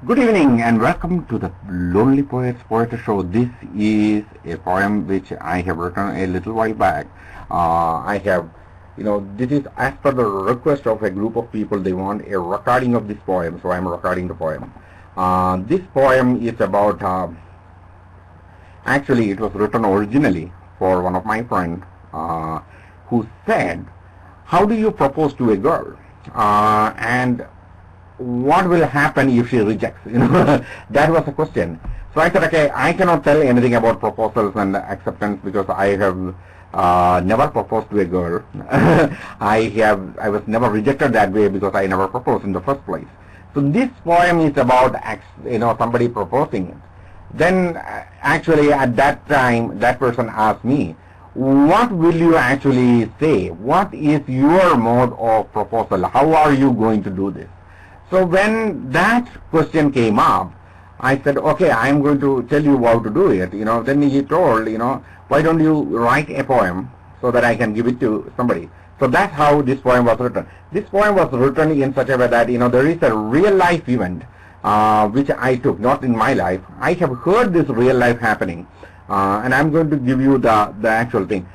Good evening and welcome to the Lonely Poets Poetry Show. This is a poem which I have written a little while back. This is as per the request of a group of people. They want a recording of this poem, so I am recording the poem. This poem is about, actually it was written originally for one of my friends who said, how do you propose to a girl? And what will happen if she rejects? That was the question. So I said, okay, I cannot tell anything about proposals and acceptance because I have never proposed to a girl. I was never rejected that way because I never proposed in the first place. So this poem is about somebody proposing it. Then actually at that time that person asked me, what will you actually say? What is your mode of proposal? How are you going to do this? So when that question came up, I said, okay, I'm going to tell you how to do it. Then he told, why don't you write a poem so that I can give it to somebody. So that's how this poem was written. This poem was written in such a way that, there is a real life event which I took, not in my life. I have heard this real life happening, and I'm going to give you the actual thing.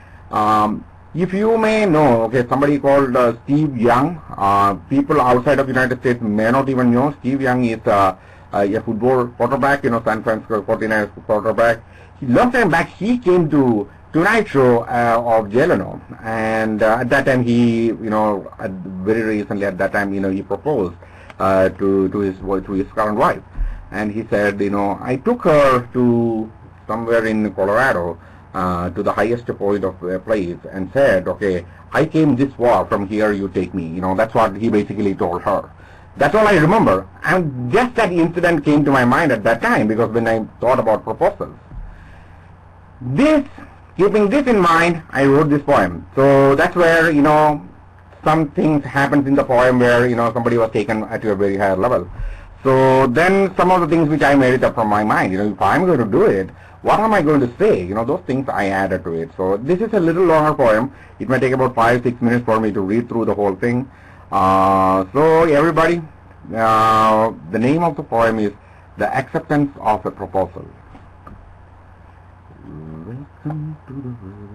If you may know, okay, somebody called Steve Young. People outside of United States may not even know. Steve Young is a football quarterback, San Francisco 49ers quarterback. Long time back, he came to Tonight Show of Jay Leno, and at that time very recently at that time, he proposed to his current wife, and he said, I took her to somewhere in Colorado. To the highest point of a place and said, okay, I came this far, from here you take me. That's what he basically told her. That's all I remember. And just that incident came to my mind at that time because when I thought about proposals. Keeping this in mind, I wrote this poem. So that's where, some things happens in the poem where, somebody was taken at a very higher level. So then some of the things which I made it up from my mind, if I'm going to do it, what am I going to say? Those things I added to it. So this is a little longer poem. It may take about 5-6 minutes for me to read through the whole thing. So everybody, the name of the poem is The Acceptance of a Proposal. Welcome to the world.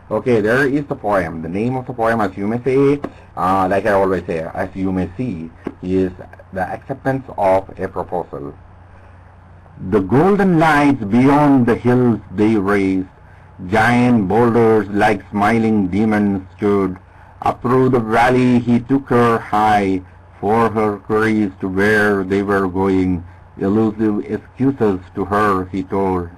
Okay, there is the poem. The name of the poem, as you may say, like I always say, as you may see, is The Acceptance of a Proposal. The golden lights beyond the hills they raised, giant boulders like smiling demons stood. Up through the valley he took her high, for her queries to where they were going, elusive excuses to her he told.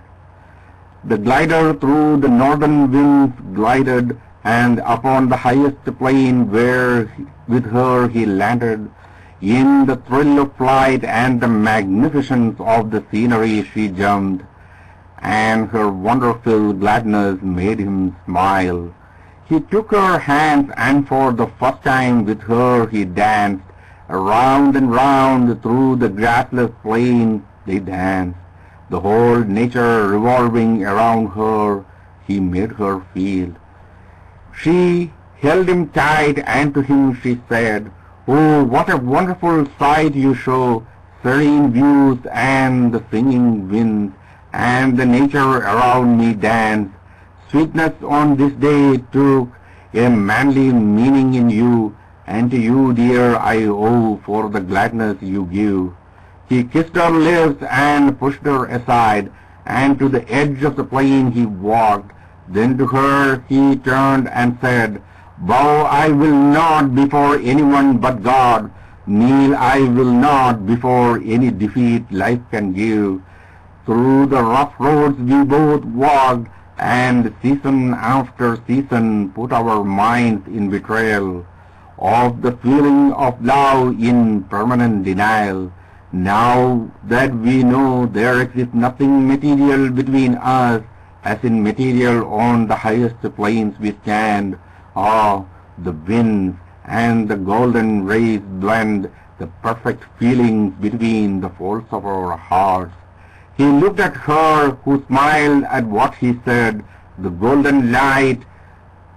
The glider through the northern winds glided, and upon the highest plain where with her he landed. In the thrill of flight and the magnificence of the scenery she jumped, and her wonderful gladness made him smile. He took her hands, and for the first time with her he danced. Around and round through the grassless plain they danced. The whole nature revolving around her, he made her feel. She held him tight, and to him she said, oh, what a wonderful sight you show, serene views and the singing winds, and the nature around me dance. Sweetness on this day took a manly meaning in you, and to you, dear, I owe for the gladness you give. He kissed her lips and pushed her aside, and to the edge of the plain he walked. Then to her he turned and said, bow I will not before anyone but God, kneel I will not before any defeat life can give. Through the rough roads we both walked, and season after season put our minds in betrayal of the feeling of love in permanent denial. Now that we know there exists nothing material between us, as in material on the highest plains we stand, the winds and the golden rays blend, the perfect feelings between the folds of our hearts. He looked at her, who smiled at what he said. The golden light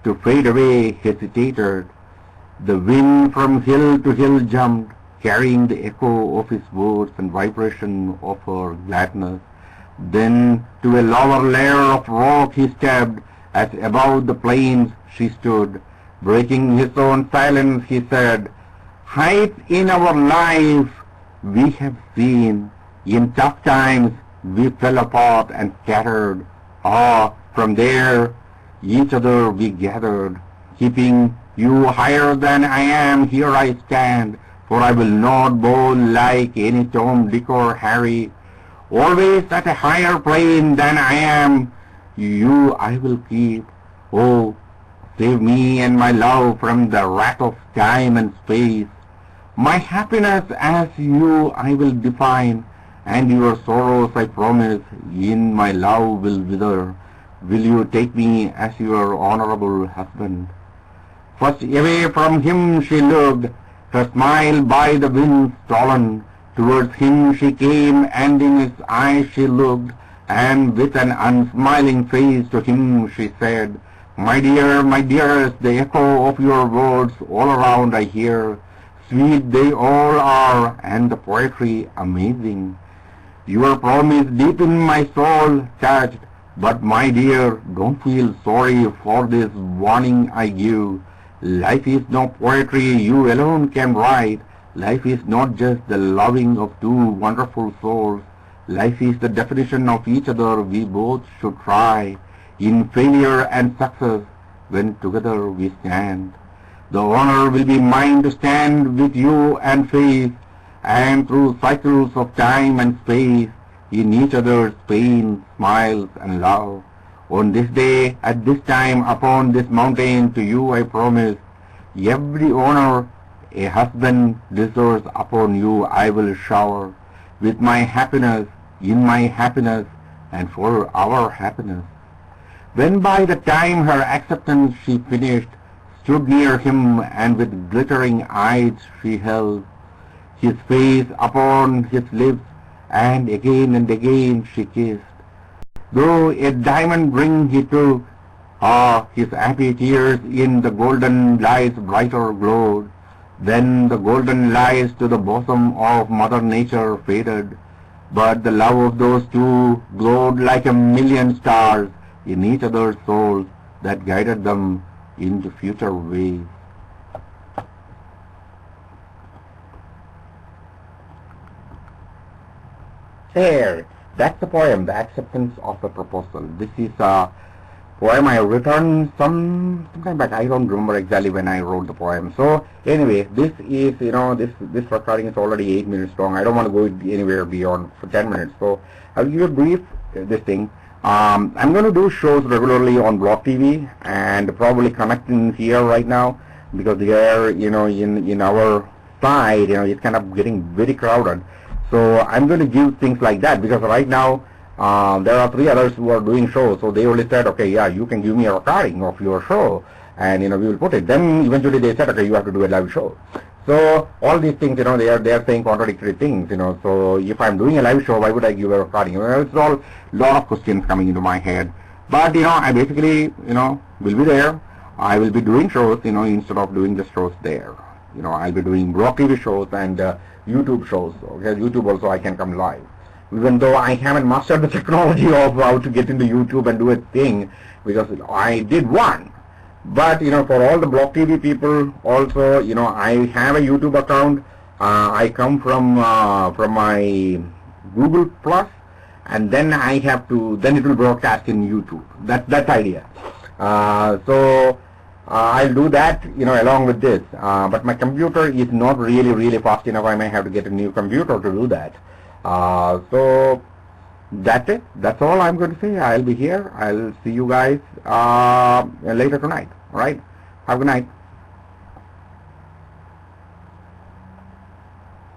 to fade away hesitated. The wind from hill to hill jumped, carrying the echo of his words and vibration of her gladness. Then to a lower layer of rock he stepped, as above the plains she stood. Breaking his own silence, he said, "Heights in our life we have seen. In tough times we fell apart and scattered. Ah, from there each other we gathered. Keeping you higher than I am, here I stand, for I will not bow like any Tom, Dick, or Harry. Always at a higher plane than I am, you I will keep. Oh, save me and my love from the wrath of time and space. My happiness as you I will define, and your sorrows I promise in my love will wither. Will you take me as your honorable husband?" First away from him she looked, her smile by the wind stolen. Towards him she came, and in his eyes she looked, and with an unsmiling face to him she said, my dearest, the echo of your words all around I hear. Sweet they all are, and the poetry amazing. Your promise deep in my soul touched, but my dear, don't feel sorry for this warning I give. Life is no poetry you alone can write. Life is not just the loving of two wonderful souls. Life is the definition of each other we both should try. In failure and success, when together we stand. The honor will be mine to stand with you and face, and through cycles of time and space, in each other's pain, smiles, and love. On this day, at this time, upon this mountain, to you I promise, every honor a husband deserves upon you I will shower, with my happiness, in my happiness, and for our happiness. When by the time her acceptance she finished, stood near him, and with glittering eyes she held his face upon his lips, and again she kissed. Though a diamond ring he took, his happy tears in the golden light's brighter glowed. Then the golden lights to the bosom of Mother Nature faded, but the love of those two glowed like a million stars in each other's souls that guided them into future ways. There, that's the poem, The Acceptance of a Proposal. This is a poem I written sometime back. I don't remember exactly when I wrote the poem. So anyway, this is, this recording is already 8 minutes long. I don't want to go anywhere beyond for 10 minutes. So I'll give you a brief, this thing. I'm going to do shows regularly on Blog TV and probably connecting here right now, because there, in our side, it's kind of getting very crowded. So I'm going to give things like that, because right now there are 3 others who are doing shows. So they only said, okay, yeah, you can give me a recording of your show, and we will put it. Then eventually they said, okay, you have to do a live show. So all these things, they are saying contradictory things, So if I'm doing a live show, why would I give a recording? It's all lot of questions coming into my head. But I basically, will be there. I will be doing shows, instead of doing the shows there. I'll be doing Blog TV shows and YouTube shows. Okay, YouTube also I can come live. Even though I haven't mastered the technology of how to get into YouTube and do a thing, because I did one. But for all the Blog TV people, also I have a YouTube account. I come from my Google Plus, and then I have to, then it will broadcast in YouTube. That's idea. So I'll do that, along with this. But my computer is not really fast enough. I may have to get a new computer to do that. So that's it. That's all I'm going to say. I'll be here. I'll see you guys later tonight. All right. Have a good night.